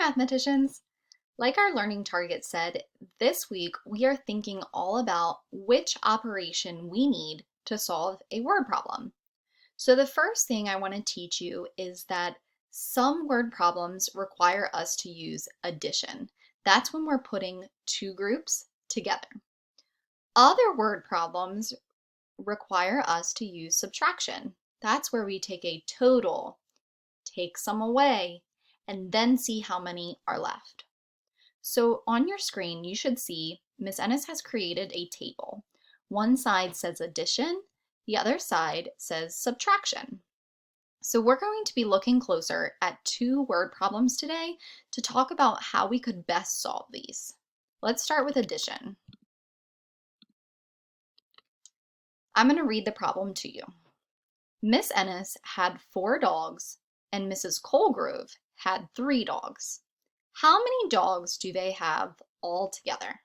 mathematicians! Like our learning target said, this week we are thinking all about which operation we need to solve a word problem. So the first thing I want to teach you is that some word problems require us to use addition. That's when we're putting two groups together. Other word problems require us to use subtraction. That's where we take a total, take some away, and then see how many are left. So on your screen, you should see Ms. Ennis has created a table. One side says addition, the other side says subtraction. So we're going to be looking closer at two word problems today to talk about how we could best solve these. Let's start with addition. I'm going to read the problem to you. Miss Ennis had 4 dogs and Mrs. Colgrove had 3 dogs. How many dogs do they have all together?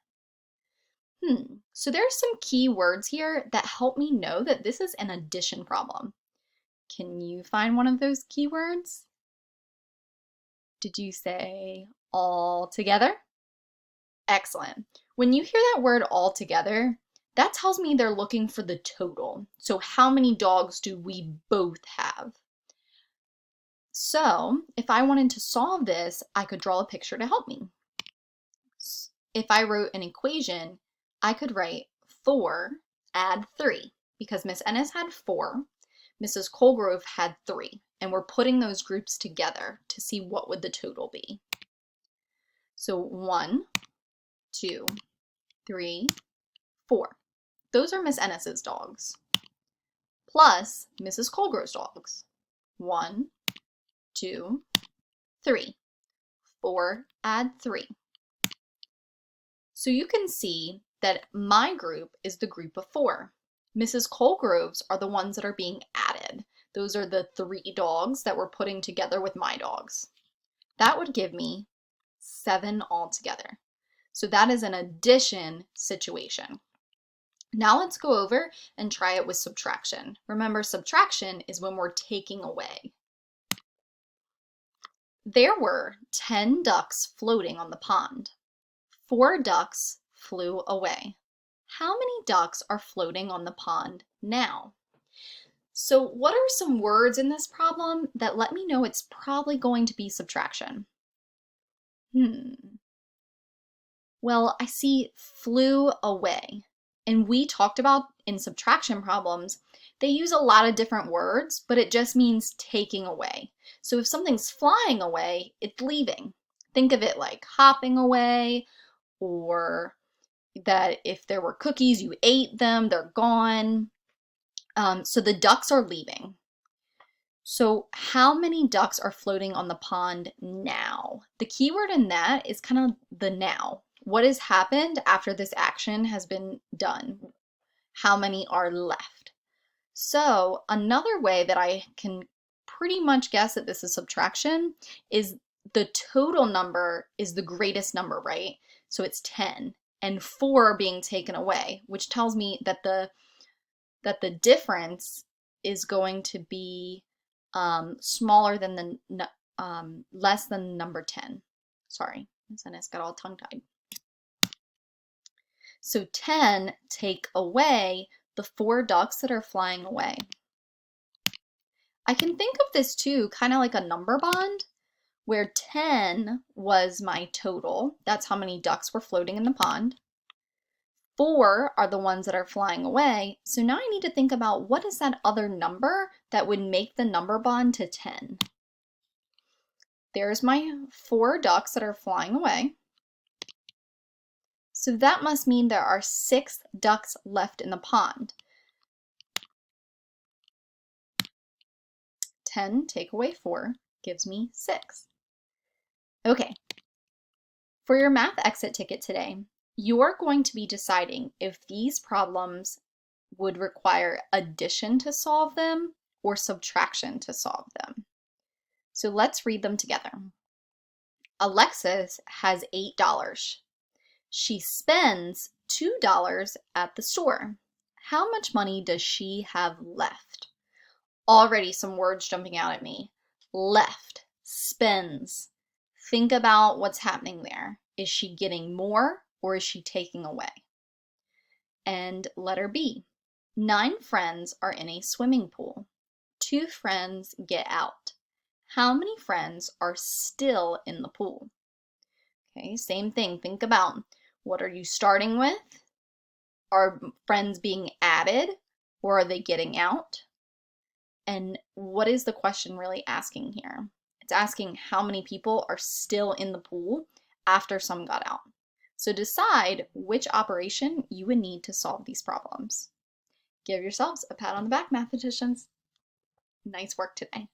So there's some key words here that help me know that this is an addition problem. Can you find one of those keywords? Did you say all together? Excellent. When you hear that word all together, that tells me they're looking for the total. So how many dogs do we both have? So if I wanted to solve this, I could draw a picture to help me. If I wrote an equation, I could write 4 add 3 because Miss Ennis had 4, Mrs. Colgrove had 3, and we're putting those groups together to see what would the total be. So 1, 2, 3, 4. Those are Miss Ennis's dogs, plus Mrs. Colgrove's dogs. 1, 2, 3. 4 add 3. So you can see that my group is the group of 4. Mrs. Colgrove's are the ones that are being added. Those are the 3 dogs that we're putting together with my dogs. That would give me 7 altogether. So that is an addition situation. Now let's go over and try it with subtraction. Remember, subtraction is when we're taking away. There were 10 ducks floating on the pond. 4 ducks flew away. How many ducks are floating on the pond now? So what are some words in this problem that let me know it's probably going to be subtraction? Well, I see flew away. And we talked about in subtraction problems, they use a lot of different words, but it just means taking away. So if something's flying away, it's leaving. Think of it like hopping away, or that if there were cookies, you ate them, they're gone. So the ducks are leaving. So how many ducks are floating on the pond now? The key word in that is kind of the now. What has happened after this action has been done? How many are left? So another way that I can pretty much guess that this is subtraction is the total number is the greatest number, right? So it's 10 and 4 being taken away, which tells me that the difference is going to be smaller than the less than number 10. Sorry, I just got all tongue-tied. So 10 take away the 4 ducks that are flying away. I can think of this too, kind of like a number bond, where 10 was my total. That's how many ducks were floating in the pond. 4 are the ones that are flying away. So now I need to think about what is that other number that would make the number bond to 10. There's my 4 ducks that are flying away. So that must mean there are 6 ducks left in the pond. 10 take away 4 gives me 6. Okay, for your math exit ticket today, you're going to be deciding if these problems would require addition to solve them or subtraction to solve them. So let's read them together. Alexis has $8. She spends $2 at the store. How much money does she have left? Already some words jumping out at me. Left, spends, Think about what's happening there. Is she getting more or is she taking away? And letter B, 9 friends are in a swimming pool. 2 friends get out. How many friends are still in the pool? Okay, same thing. Think about, what are you starting with? Are friends being added or are they getting out? And what is the question really asking here? It's asking how many people are still in the pool after some got out. So decide which operation you would need to solve these problems. Give yourselves a pat on the back, mathematicians. Nice work today.